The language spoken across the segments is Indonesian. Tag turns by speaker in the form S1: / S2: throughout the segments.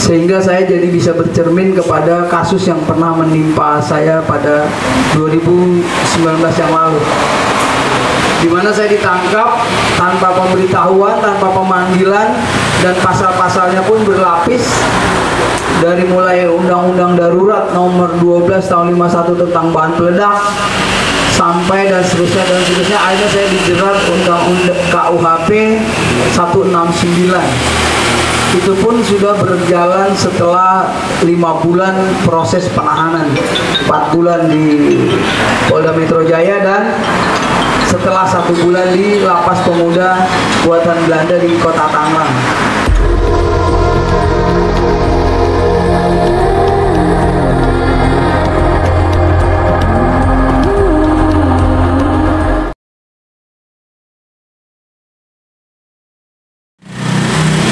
S1: sehingga saya jadi bisa bercermin kepada kasus yang pernah menimpa saya pada 2019 yang lalu, di mana saya ditangkap tanpa pemberitahuan, tanpa pemanggilan, dan pasal-pasalnya pun berlapis, dari mulai Undang-Undang Darurat nomor 12 tahun 51 tentang bahan peledak sampai dan seterusnya dan seterusnya. Akhirnya saya dijerat Undang-Undang KUHP 169. Itu pun sudah berjalan setelah 5 bulan proses penahanan, 4 bulan di Polda Metro Jaya dan setelah 1 bulan di Lapas Pemuda Buatan Belanda di Kota Tangerang.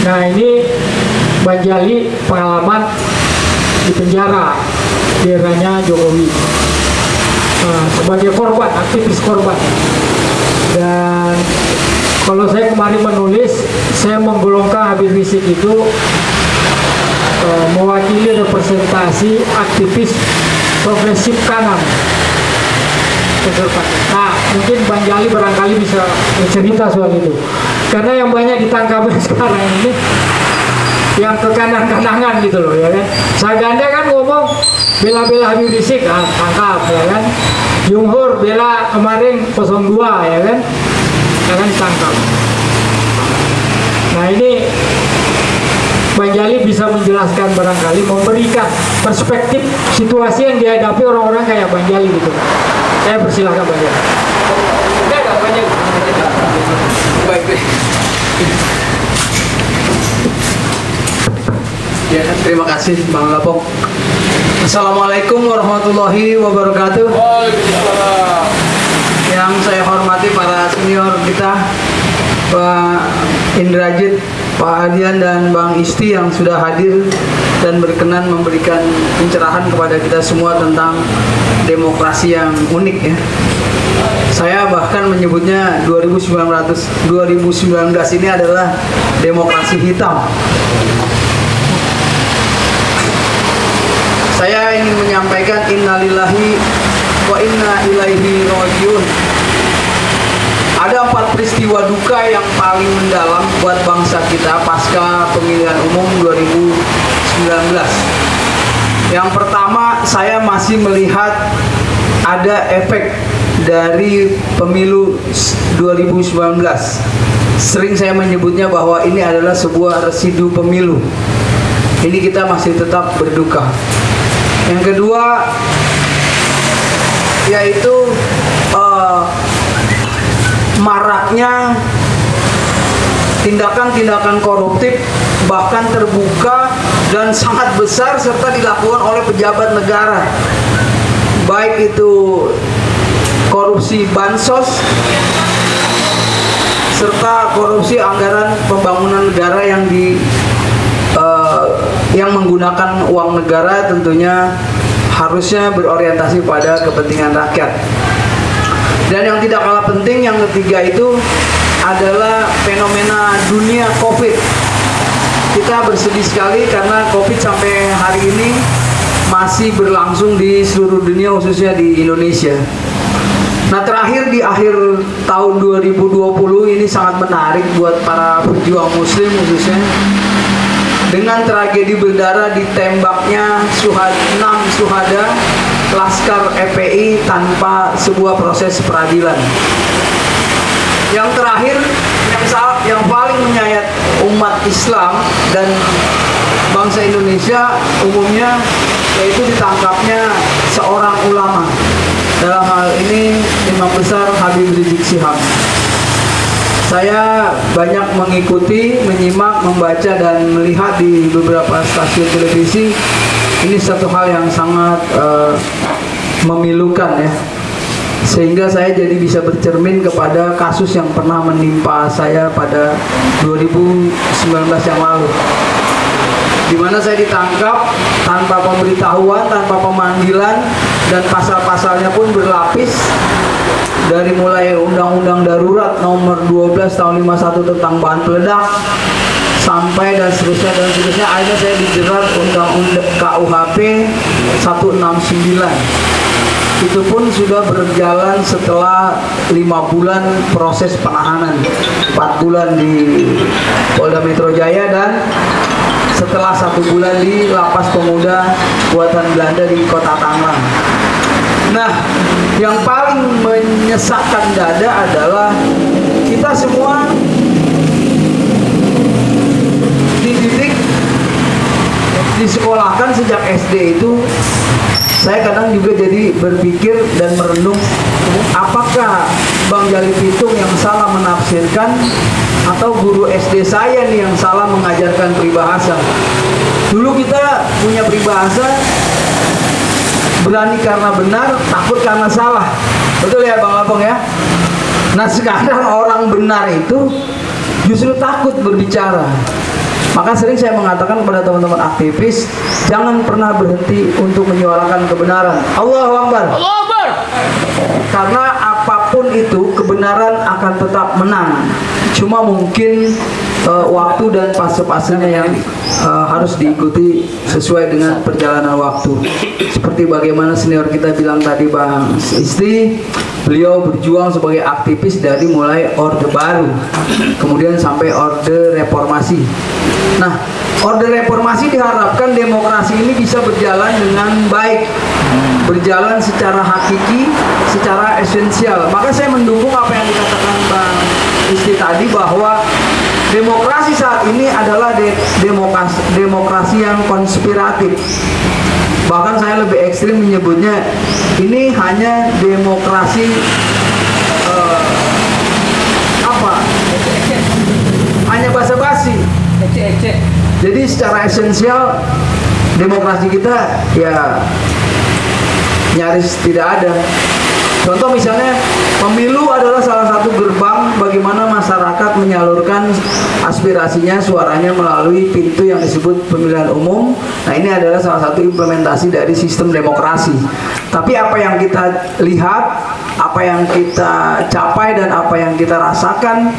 S2: Nah, ini Bang Jali pengalaman di penjara di eranya Jokowi, sebagai korban, aktivis korban. Dan kalau saya kemarin menulis, saya menggolongkan Habib Rizik itu mewakili representasi aktivis progresif kanan konservatif. Nah, mungkin Bang Jali barangkali bisa bercerita soal itu, karena yang banyak ditangkap sekarang ini yang ke kanan-kanangan gitu loh, ya kan. Saganda kan ngomong bela-bela Habib Rizik, tangkap, ya kan. Jumhur bela kemarin 02, ya kan, ditangkap. Nah, ini Bang Jali bisa menjelaskan barangkali, memberikan perspektif situasi yang dihadapi orang-orang kayak Bang Jali gitu. Saya persilahkan Bang Jali.
S1: Baik. Ya, terima kasih Bang Lapok. Assalamualaikum warahmatullahi wabarakatuh. Yang saya hormati para senior kita, Pak Indrajit, Pak Adian, dan Bang Isti yang sudah hadir dan berkenan memberikan pencerahan kepada kita semua tentang demokrasi yang unik ya. Saya bahkan menyebutnya 2019 ini adalah demokrasi hitam. Saya ingin menyampaikan innalillahi wa inna ilaihi rajiun. Ada 4 peristiwa duka yang paling mendalam buat bangsa kita pasca pemilihan umum 2019. Yang pertama, saya masih melihat ada efek dari pemilu 2019. Sering saya menyebutnya bahwa ini adalah sebuah residu pemilu. Ini kita masih tetap berduka. Yang kedua, yaitu maraknya tindakan-tindakan koruptif, bahkan terbuka dan sangat besar, serta dilakukan oleh pejabat negara, baik itu korupsi bansos serta korupsi anggaran pembangunan negara yang menggunakan uang negara, tentunya harusnya berorientasi pada kepentingan rakyat. Dan yang tidak kalah penting, yang ketiga itu adalah fenomena dunia COVID. Kita bersedih sekali karena COVID sampai hari ini masih berlangsung di seluruh dunia, khususnya di Indonesia. Nah, terakhir di akhir tahun 2020 ini sangat menarik buat para pejuang muslim khususnya, dengan tragedi berdarah ditembaknya 6 syuhada Laskar FPI tanpa sebuah proses peradilan. Yang terakhir, yang paling menyayat umat Islam dan bangsa Indonesia umumnya, yaitu ditangkapnya seorang ulama, dalam hal ini Imam Besar Habib Rizik Syihab. Saya banyak mengikuti, menyimak, membaca, dan melihat di beberapa stasiun televisi. Ini satu hal yang sangat memilukan ya, sehingga saya jadi bisa bercermin kepada kasus yang pernah menimpa saya pada 2019 yang lalu, di mana saya ditangkap tanpa pemberitahuan, tanpa pemanggilan, dan pasal-pasalnya pun berlapis, dari mulai Undang-Undang Darurat nomor 12 tahun 51 tentang bahan peledak sampai dan seterusnya. Akhirnya saya dijerat undang-undang KUHP 169. Itu pun sudah berjalan setelah 5 bulan proses penahanan, 4 bulan di Polda Metro Jaya dan setelah 1 bulan di Lapas Pemuda Buatan Belanda di Kota Tangerang. Nah, yang paling menyesakkan dada adalah kita semua dididik, disekolahkan sejak SD itu. Saya kadang juga jadi berpikir dan merenung, apakah Bang Jali Pitung yang salah menafsirkan atau guru SD saya nih yang salah mengajarkan peribahasa. Dulu kita punya peribahasa, berani karena benar, takut karena salah. Betul ya Bang Lapong ya? Nah sekarang orang benar itu justru takut berbicara. Maka sering saya mengatakan kepada teman-teman aktivis, jangan pernah berhenti untuk menyuarakan kebenaran. Allahu Akbar.
S3: Allahu Akbar.
S1: Karena apapun itu kebenaran akan tetap menang. Cuma mungkin waktu dan fase-fasenya yang harus diikuti sesuai dengan perjalanan waktu. Seperti bagaimana senior kita bilang tadi Bang Isti, beliau berjuang sebagai aktivis dari mulai Orde Baru, kemudian sampai Orde Reformasi. Nah, Orde Reformasi diharapkan demokrasi ini bisa berjalan dengan baik, berjalan secara hakiki, secara esensial. Maka saya mendukung apa yang dikatakan Bang Isti tadi, bahwa demokrasi saat ini adalah demokrasi yang konspiratif. Bahkan saya lebih ekstrim menyebutnya ini hanya demokrasi hanya basa-basi. Jadi secara esensial demokrasi kita ya nyaris tidak ada. Contoh misalnya pemilu adalah salah satu gerbang bagaimana masyarakat menyalurkan aspirasinya, suaranya melalui pintu yang disebut pemilihan umum. Nah ini adalah salah satu implementasi dari sistem demokrasi. Tapi apa yang kita lihat, apa yang kita capai dan apa yang kita rasakan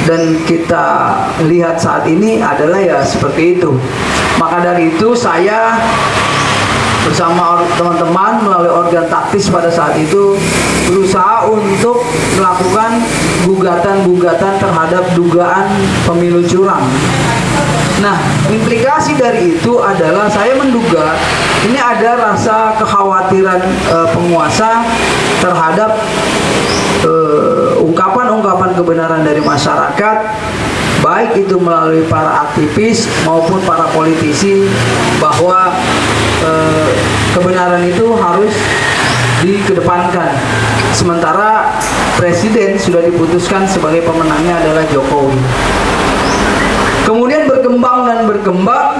S1: dan kita lihat saat ini adalah ya seperti itu. Maka dari itu saya bersama teman-teman melalui organ taktis pada saat itu berusaha untuk melakukan gugatan-gugatan terhadap dugaan pemilu curang. Nah, implikasi dari itu adalah saya menduga ini ada rasa kekhawatiran penguasa terhadap ungkapan-ungkapan kebenaran dari masyarakat, baik itu melalui para aktivis maupun para politisi, bahwa kebenaran itu harus dikedepankan. Sementara presiden sudah diputuskan sebagai pemenangnya adalah Jokowi. Kemudian berkembang dan berkembang,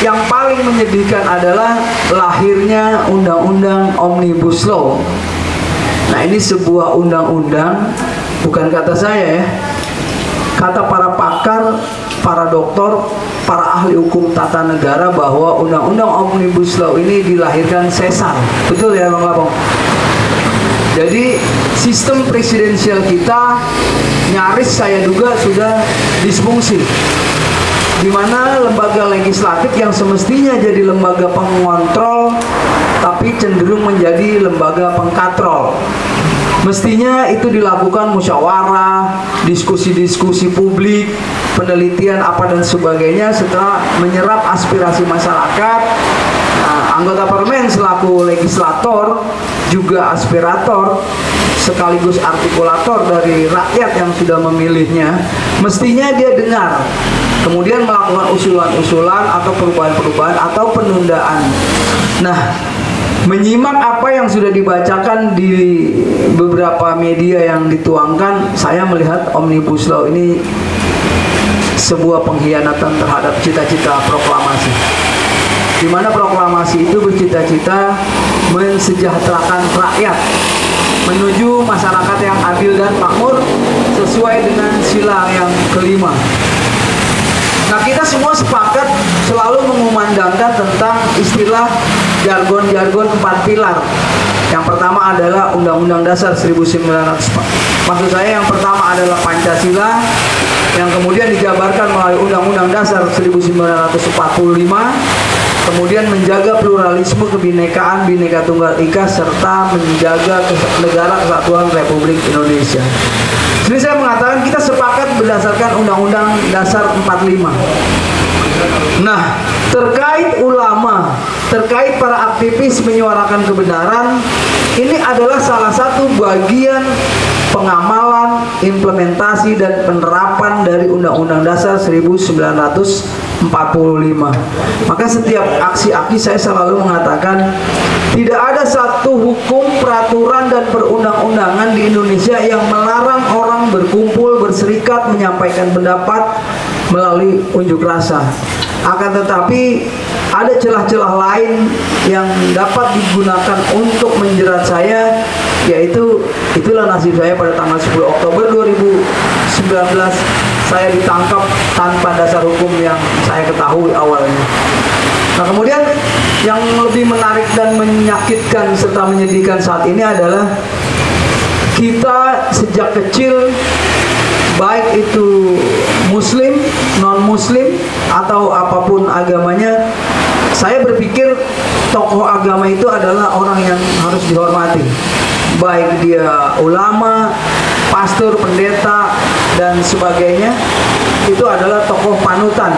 S1: yang paling menyedihkan adalah lahirnya Undang-Undang Omnibus Law. Nah ini sebuah undang-undang, bukan kata saya ya, kata para pakar, para doktor, para ahli hukum tata negara, bahwa Undang-Undang Omnibus Law ini dilahirkan sesar. Betul ya Bang Lapong? Jadi sistem presidensial kita nyaris saya duga sudah disfungsi, di mana lembaga legislatif yang semestinya jadi lembaga pengontrol tapi cenderung menjadi lembaga pengkatrol. Mestinya itu dilakukan musyawarah, diskusi-diskusi publik, penelitian apa dan sebagainya setelah menyerap aspirasi masyarakat. Nah, anggota parlemen selaku legislator juga aspirator sekaligus artikulator dari rakyat yang sudah memilihnya. Mestinya dia dengar, kemudian melakukan usulan-usulan atau perubahan-perubahan atau penundaan. Nah, menyimak apa yang sudah dibacakan di beberapa media yang dituangkan, saya melihat Omnibus Law ini sebuah pengkhianatan terhadap cita-cita proklamasi, di mana proklamasi itu bercita-cita mensejahterakan rakyat menuju masyarakat yang adil dan makmur sesuai dengan sila yang kelima. Nah, kita semua sepakat selalu mengumandangkan tentang istilah jargon-jargon 4 pilar. Yang pertama adalah Undang-Undang Dasar 1945. Maksud saya yang pertama adalah Pancasila, yang kemudian dijabarkan melalui Undang-Undang Dasar 1945, kemudian menjaga pluralisme, kebinekaan, Bhinneka Tunggal Ika, serta menjaga negara kesatuan Republik Indonesia. Jadi saya mengatakan kita sepakat berdasarkan Undang-Undang Dasar 45. Nah, terkait ulama, terkait para aktivis menyuarakan kebenaran, ini adalah salah satu bagian pengamalan, implementasi, dan penerapan dari Undang-Undang Dasar 1945. Maka setiap aksi-aksi saya selalu mengatakan tidak ada satu hukum, peraturan, dan perundang-undangan di Indonesia yang melarang orang berkumpul, berserikat, menyampaikan pendapat melalui unjuk rasa. Akan tetapi ada celah-celah lain yang dapat digunakan untuk menjerat saya, yaitu itulah nasib saya pada tanggal 10 Oktober 2019 saya ditangkap tanpa dasar hukum yang saya ketahui awalnya. Nah, kemudian yang lebih menarik dan menyakitkan serta menyedihkan saat ini adalah kita sejak kecil, baik itu muslim, non-muslim, atau apapun agamanya, saya berpikir tokoh agama itu adalah orang yang harus dihormati. Baik dia ulama, pastor, pendeta, dan sebagainya, itu adalah tokoh panutan.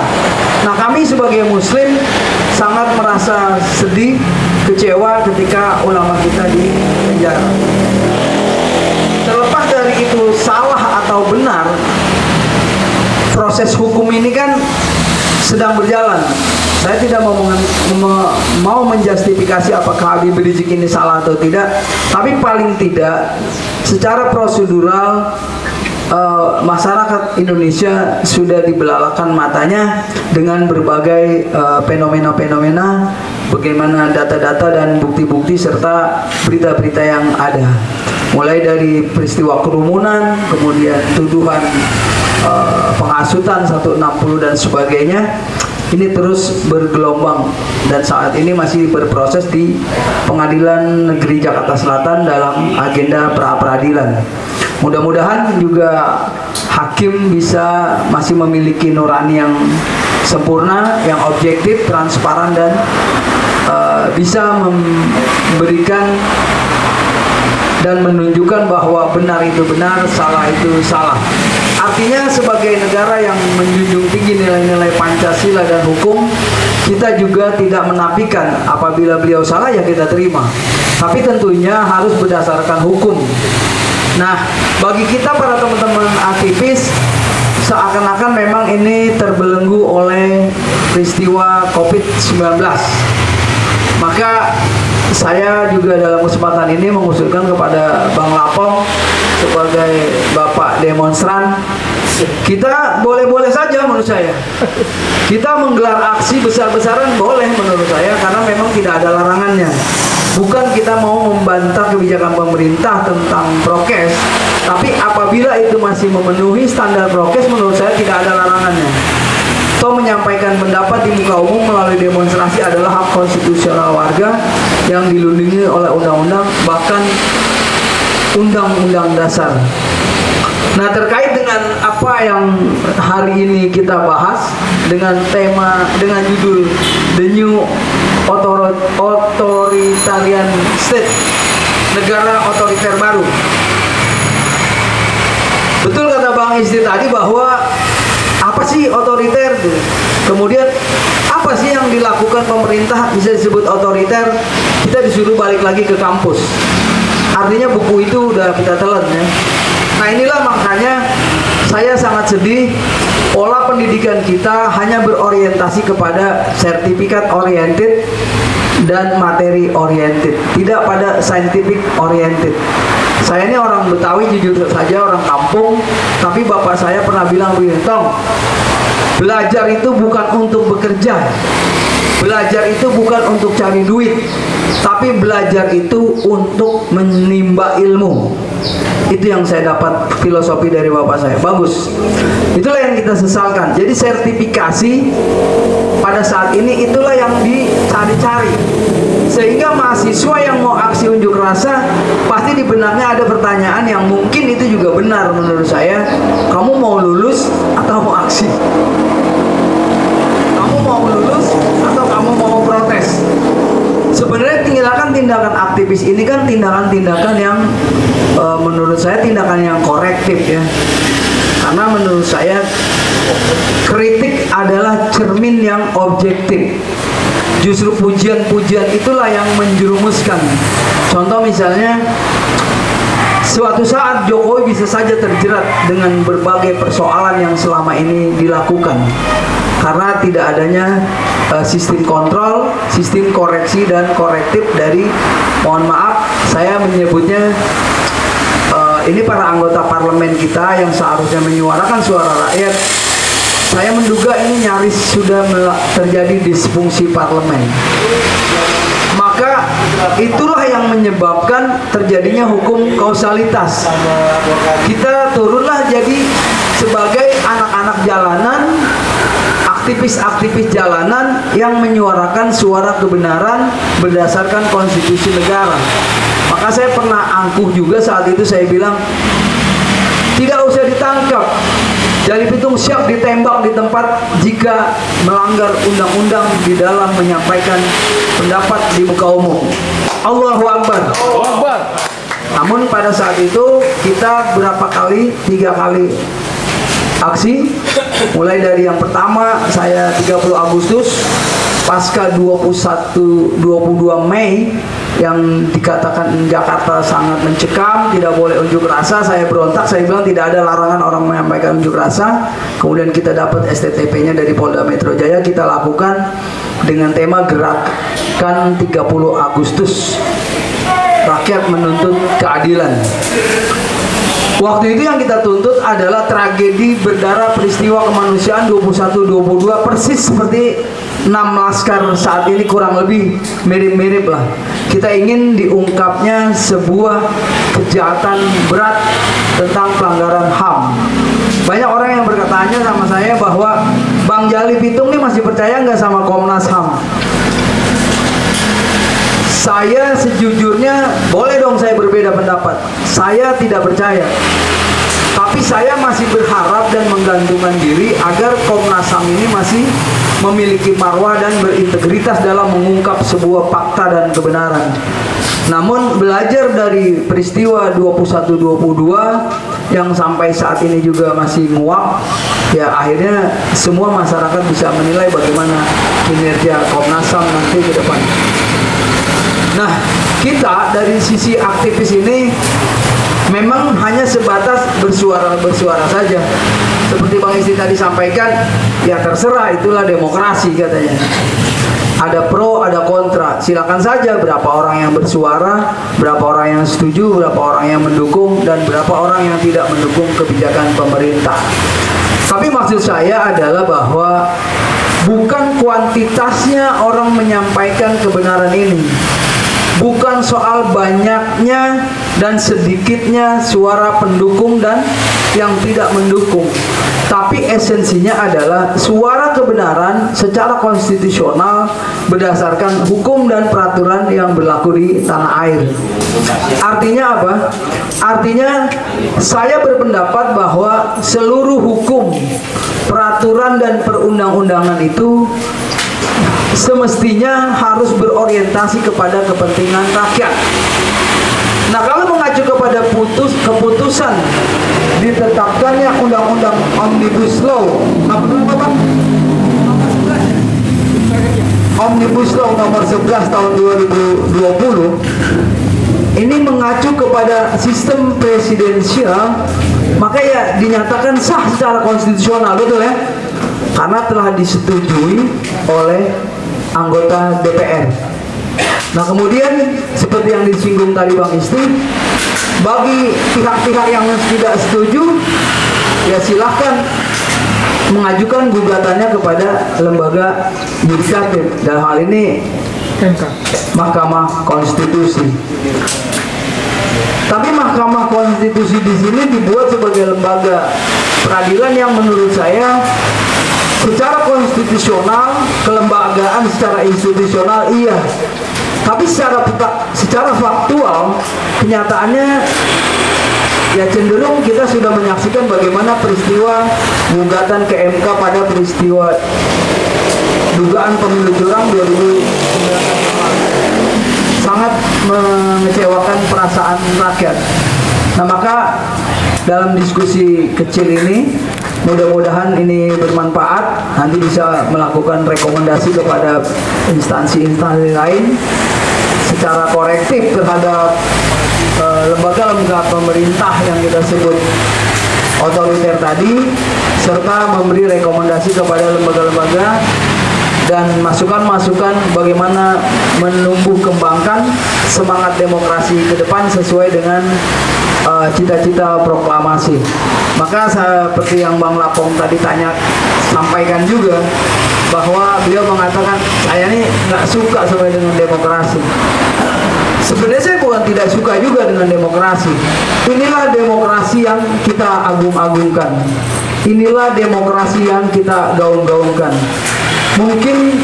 S1: Nah, kami sebagai muslim sangat merasa sedih, kecewa ketika ulama kita di penjara. Terlepas dari itu salah atau benar, proses hukum ini kan sedang berjalan. Saya tidak mau menjustifikasi apakah Habib Rizik ini salah atau tidak, tapi paling tidak secara prosedural masyarakat Indonesia sudah dibelalakan matanya dengan berbagai fenomena-fenomena, bagaimana data-data dan bukti-bukti serta berita-berita yang ada. Mulai dari peristiwa kerumunan, kemudian tuduhan penghasutan 160 dan sebagainya, ini terus bergelombang dan saat ini masih berproses di Pengadilan Negeri Jakarta Selatan dalam agenda pra-peradilan. Mudah-mudahan juga hakim bisa masih memiliki nurani yang sempurna, yang objektif, transparan, dan bisa memberikan dan menunjukkan bahwa benar itu benar, salah itu salah. Artinya sebagai negara yang menjunjung tinggi nilai-nilai Pancasila dan hukum, kita juga tidak menafikan apabila beliau salah ya kita terima. Tapi tentunya harus berdasarkan hukum. Nah, bagi kita para teman-teman aktivis, seakan-akan memang ini terbelenggu oleh peristiwa COVID-19. Maka saya juga dalam kesempatan ini mengusulkan kepada Bang Lapong sebagai bapak demonstran, kita boleh-boleh saja menurut saya. Kita menggelar aksi besar-besaran boleh menurut saya, karena memang tidak ada larangannya. Bukan kita mau membantah kebijakan pemerintah tentang prokes, tapi apabila itu masih memenuhi standar prokes, menurut saya tidak ada larangannya. Atau menyampaikan pendapat di muka umum melalui demonstrasi adalah hak konstitusional warga yang dilindungi oleh undang-undang, bahkan undang-undang dasar. Nah, terkait dengan apa yang hari ini kita bahas dengan tema, dengan judul The New Authoritarian State, negara otoriter baru. Betul kata Bang Isti tadi bahwa apa sih otoriter? Kemudian apa sih yang dilakukan pemerintah bisa disebut otoriter? Kita disuruh balik lagi ke kampus. Artinya buku itu udah kita telan ya. Nah, inilah makanya saya sangat sedih pola pendidikan kita hanya berorientasi kepada sertifikat oriented dan materi oriented, tidak pada scientific oriented. Saya ini orang Betawi, jujur saja orang kampung, tapi bapak saya pernah bilang begini, Tong, belajar itu bukan untuk bekerja, belajar itu bukan untuk cari duit, tapi belajar itu untuk menimba ilmu. Itu yang saya dapat filosofi dari bapak saya. Bagus. Itulah yang kita sesalkan. Jadi sertifikasi pada saat ini itulah yang dicari-cari. Sehingga mahasiswa yang mau aksi unjuk rasa pasti di benaknya ada pertanyaan yang mungkin itu juga benar menurut saya. Kamu mau lulus atau mau aksi? Kamu mau lulus atau kamu mau protes? Sebenarnya tindakan aktivis ini kan tindakan-tindakan yang menurut saya tindakan yang korektif ya. Karena menurut saya kritik adalah cermin yang objektif. Justru pujian-pujian itulah yang menjerumuskan. Contoh misalnya, suatu saat Jokowi bisa saja terjerat dengan berbagai persoalan yang selama ini dilakukan karena tidak adanya sistem kontrol, sistem koreksi dan korektif dari, mohon maaf, saya menyebutnya ini para anggota parlemen kita yang seharusnya menyuarakan suara rakyat. Saya menduga ini nyaris sudah terjadi disfungsi parlemen. Maka itulah yang menyebabkan terjadinya hukum kausalitas. Kita turunlah jadi sebagai anak-anak jalanan, aktivis-aktivis jalanan yang menyuarakan suara kebenaran berdasarkan konstitusi negara. Maka saya pernah angkuh juga saat itu, saya bilang tidak usah ditangkap. Jali Pitung siap ditembak di tempat jika melanggar undang-undang di dalam menyampaikan pendapat di muka umum. Allahu Akbar. Namun pada saat itu kita berapa kali, 3 kali aksi. Mulai dari yang pertama saya 30 Agustus pasca 22 Mei yang dikatakan Jakarta sangat mencekam, tidak boleh unjuk rasa. Saya berontak, saya bilang tidak ada larangan orang menyampaikan unjuk rasa. Kemudian kita dapat STTP-nya dari Polda Metro Jaya, kita lakukan dengan tema Gerakan 30 Agustus, rakyat menuntut keadilan. Waktu itu yang kita tuntut adalah tragedi berdarah peristiwa kemanusiaan 21-22, persis seperti 6 laskar saat ini, kurang lebih mirip-mirip lah. Kita ingin diungkapnya sebuah kejahatan berat tentang pelanggaran HAM. Banyak orang yang berkatanya sama saya bahwa Bang Jali Pitung ini masih percaya nggak sama Komnas HAM? Saya sejujurnya boleh dong saya berbeda pendapat. Saya tidak percaya. Tapi saya masih berharap dan menggantungkan diri agar Komnas HAM ini masih memiliki marwah dan berintegritas dalam mengungkap sebuah fakta dan kebenaran. Namun belajar dari peristiwa 21-22 yang sampai saat ini juga masih nguap, ya akhirnya semua masyarakat bisa menilai bagaimana kinerja Komnas HAM nanti ke depan. Nah, kita dari sisi aktivis ini memang hanya sebatas bersuara saja. Seperti Bang Isti tadi sampaikan, ya terserah, itulah demokrasi katanya. Ada pro, ada kontra. Silakan saja berapa orang yang bersuara, berapa orang yang setuju, berapa orang yang mendukung, dan berapa orang yang tidak mendukung kebijakan pemerintah. Tapi maksud saya adalah bahwa bukan kuantitasnya orang menyampaikan kebenaran ini, bukan soal banyaknya dan sedikitnya suara pendukung dan yang tidak mendukung, tapi esensinya adalah suara kebenaran secara konstitusional berdasarkan hukum dan peraturan yang berlaku di tanah air. Artinya apa? Artinya saya berpendapat bahwa seluruh hukum, peraturan dan perundang-undangan itu semestinya harus berorientasi kepada kepentingan rakyat. Nah, kalau mengacu kepada keputusan ditetapkannya Undang-Undang Omnibus Law, apa namanya Pak? Omnibus Law nomor 11 tahun 2020, ini mengacu kepada sistem presidensial, maka ya dinyatakan sah secara konstitusional, betul ya? Karena telah disetujui oleh anggota DPR. Nah, kemudian seperti yang disinggung tadi Bang Isti, bagi pihak-pihak yang tidak setuju, ya silahkan mengajukan gugatannya kepada lembaga yudikatif, dalam hal ini Mahkamah Konstitusi. Tapi Mahkamah Konstitusi di sini dibuat sebagai lembaga peradilan yang menurut saya secara konstitusional, kelembagaan secara institusional iya, Tapi secara faktual, kenyataannya ya cenderung kita sudah menyaksikan bagaimana peristiwa gugatan ke MK pada peristiwa dugaan pemilu curang 2019 sangat mengecewakan perasaan rakyat. Nah, maka dalam diskusi kecil ini mudah-mudahan ini bermanfaat, nanti bisa melakukan rekomendasi kepada instansi-instansi lain secara korektif terhadap lembaga-lembaga pemerintah yang kita sebut otoriter tadi, serta memberi rekomendasi kepada lembaga-lembaga dan masukan-masukan bagaimana menumbuh kembangkan semangat demokrasi ke depan sesuai dengan cita-cita proklamasi. Maka seperti yang Bang Lapong tadi sampaikan juga, bahwa beliau mengatakan saya ini nggak suka sesuai dengan demokrasi. Sebenarnya saya bukan tidak suka juga dengan demokrasi. Inilah demokrasi yang kita agung-agungkan. Inilah demokrasi yang kita gaung-gaungkan. Mungkin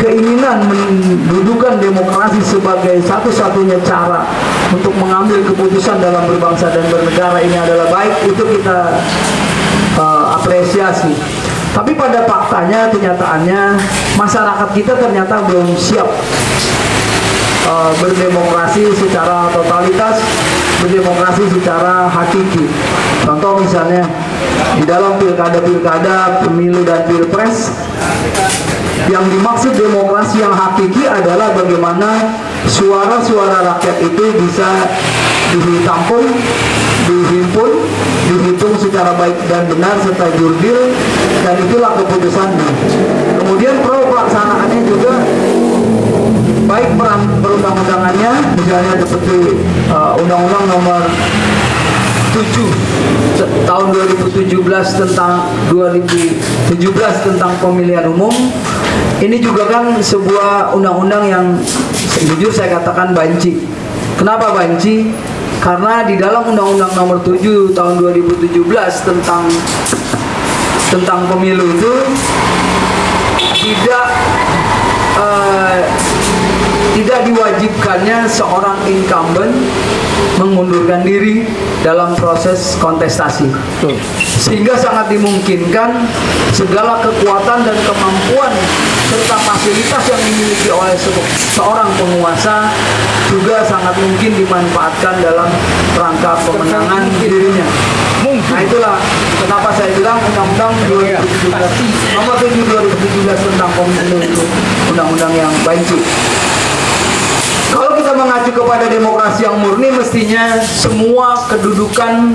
S1: keinginan mendudukan demokrasi sebagai satu-satunya cara untuk mengambil keputusan dalam berbangsa dan bernegara ini adalah baik, itu kita apresiasi. Tapi pada faktanya, kenyataannya masyarakat kita ternyata belum siap berdemokrasi secara totalitas, berdemokrasi secara hakiki. Contoh misalnya di dalam pilkada, pemilu dan pilpres, yang dimaksud demokrasi yang hakiki adalah bagaimana suara-suara rakyat itu bisa ditampung, dihimpun, dihitung secara baik dan benar serta jurdil, dan itulah keputusannya. Kemudian pelaksanaannya juga baik perundang-undangannya, misalnya seperti Undang-Undang Nomor 7 tahun 2017 tentang pemilihan umum. Ini juga kan sebuah undang-undang yang jujur saya katakan banci. Kenapa banci? Karena di dalam Undang-Undang Nomor 7 tahun 2017 tentang pemilu itu tidak diwajibkannya seorang incumbent mengundurkan diri dalam proses kontestasi, sehingga sangat dimungkinkan segala kekuatan dan kemampuan serta fasilitas yang dimiliki oleh seorang penguasa juga sangat mungkin dimanfaatkan dalam rangka pemenangan dirinya. Nah, itulah kenapa saya bilang Undang-Undang 2017 Nomor 7 2017 tentang pemilu itu undang-undang yang banci. Kalau kita mengacu kepada demokrasi yang murni, mestinya semua kedudukan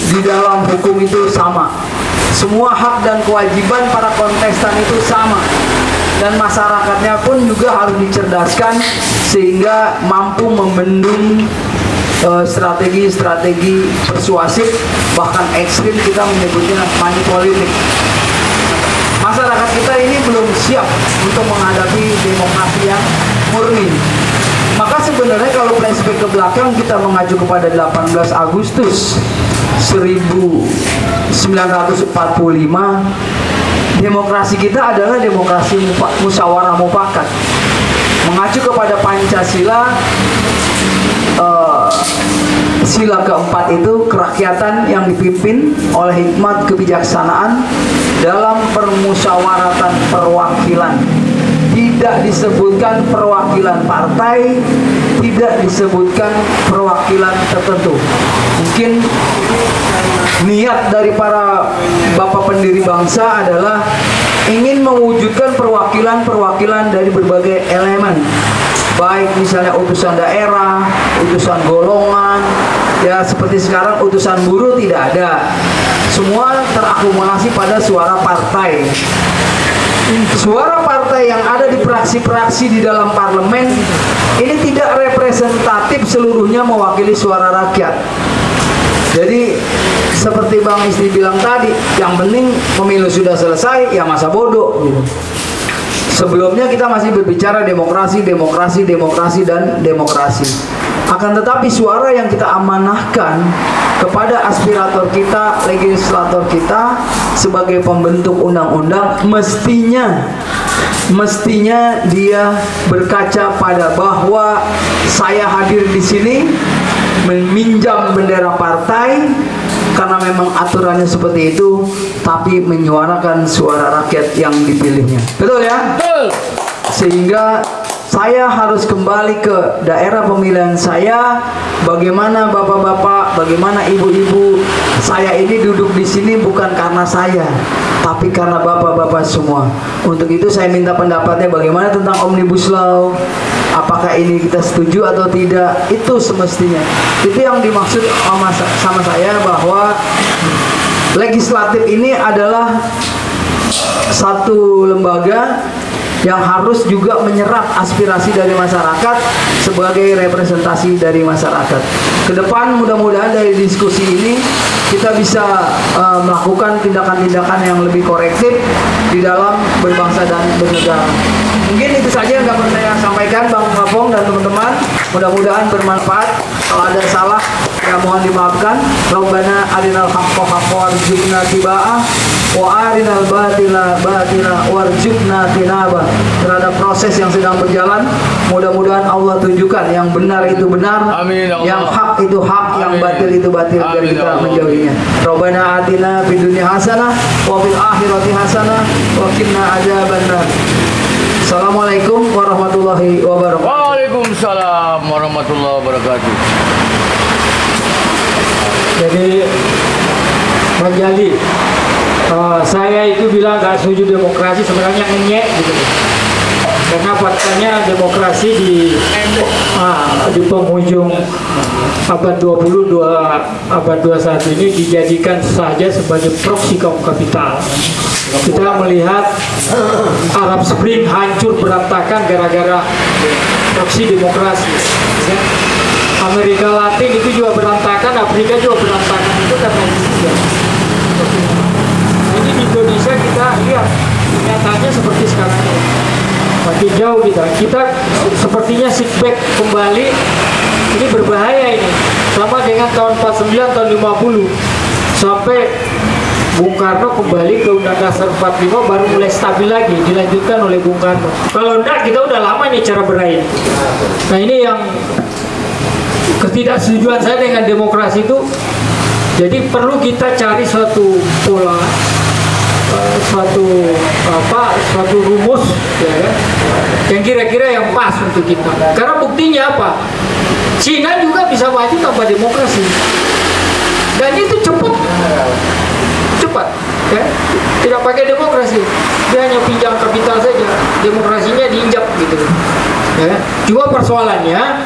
S1: di dalam hukum itu sama. Semua hak dan kewajiban para kontestan itu sama. Dan masyarakatnya pun juga harus dicerdaskan sehingga mampu membendung strategi-strategi persuasif, bahkan ekstrim kita menyebutnya money politik. Masyarakat kita ini belum siap untuk menghadapi demokrasi yang murni. Maka sebenarnya kalau flashback ke belakang, kita mengacu kepada 18 Agustus 1945, demokrasi kita adalah demokrasi musyawarah mufakat. Mengacu kepada Pancasila, sila keempat itu kerakyatan yang dipimpin oleh hikmat kebijaksanaan dalam permusyawaratan perwakilan. Tidak disebutkan perwakilan partai, tidak disebutkan perwakilan tertentu. Mungkin niat dari para bapak pendiri bangsa adalah ingin mewujudkan perwakilan-perwakilan dari berbagai elemen, baik misalnya utusan daerah, utusan golongan, ya seperti sekarang utusan buruh tidak ada. Semua terakumulasi pada suara partai. Suara partai yang ada di praksi-praksi di dalam parlemen ini tidak representatif seluruhnya mewakili suara rakyat. Jadi seperti Bang Istri bilang tadi, yang penting pemilu sudah selesai, ya masa bodoh gitu. Sebelumnya kita masih berbicara demokrasi, dan demokrasi. Akan tetapi suara yang kita amanahkan kepada aspirator kita, legislator kita sebagai pembentuk undang-undang, mestinya mestinya dia berkaca pada bahwa saya hadir di sini meminjam bendera partai karena memang aturannya seperti itu, tapi menyuarakan suara rakyat yang dipilihnya. Betul ya?
S3: Betul.
S1: Sehingga saya harus kembali ke daerah pemilihan saya. Bagaimana bapak-bapak, bagaimana ibu-ibu, saya ini duduk di sini bukan karena saya, tapi karena bapak-bapak semua. Untuk itu saya minta pendapatnya bagaimana tentang Omnibus Law. Apakah ini kita setuju atau tidak? Itu semestinya. Itu yang dimaksud sama saya, bahwa legislatif ini adalah satu lembaga yang harus juga menyerap aspirasi dari masyarakat sebagai representasi dari masyarakat. Kedepan mudah-mudahan dari diskusi ini kita bisa melakukan tindakan-tindakan yang lebih korektif di dalam berbangsa dan bernegara. Mungkin itu saja yang dapat saya sampaikan, Bang Kapong dan teman-teman. Mudah-mudahan bermanfaat. Kalau ada salah, ya mohon dimaafkan. Rabbana arinal haqqa haqqan warzuqna tiba'ah wa arinal batila batila warzuqna tinaba. Terhadap proses yang sedang berjalan, mudah-mudahan Allah tunjukkan yang benar itu benar,
S3: amin, Allah.
S1: Yang hak itu hak, amin. Yang batil itu batil, amin, dan kita menjauhinya. Rabbana atina fid dunya hasanah wa fil akhirati hasanah wa qina adzabannar. Assalamualaikum warahmatullahi wabarakatuh.
S3: Waalaikumsalam warahmatullahi wabarakatuh.
S2: Jadi Bang Jali, saya itu bilang gak setuju demokrasi, sebenarnya ngenyek gitu. Karena faktanya demokrasi di penghujung abad 20, abad 21 ini dijadikan saja sebagai proksi kaum kapital. Kita melihat Arab Spring hancur berantakan gara-gara proksi demokrasi. Amerika Latin itu juga berantakan, Afrika juga berantakan, itu karena itu juga. Ini di Indonesia kita lihat nyatanya seperti sekarang ini. Makin jauh kita sepertinya setback kembali. Ini berbahaya ini. Sama dengan tahun 49, tahun 50 sampai Bung Karno kembali ke Undang Dasar 45 baru mulai stabil lagi, dilanjutkan oleh Bung Karno. Kalau enggak, kita udah lama nih cara berain. Nah ini yang ketidaksetujuan saya dengan demokrasi itu. Jadi perlu kita cari suatu pola, suatu rumus, ya kan, yang kira-kira yang pas untuk kita. Karena buktinya apa? Cina juga bisa maju tanpa demokrasi, dan itu cepat, ya? Tidak pakai demokrasi, dia hanya pinjam kapital saja, demokrasinya diinjak gitu, ya. Cuma persoalannya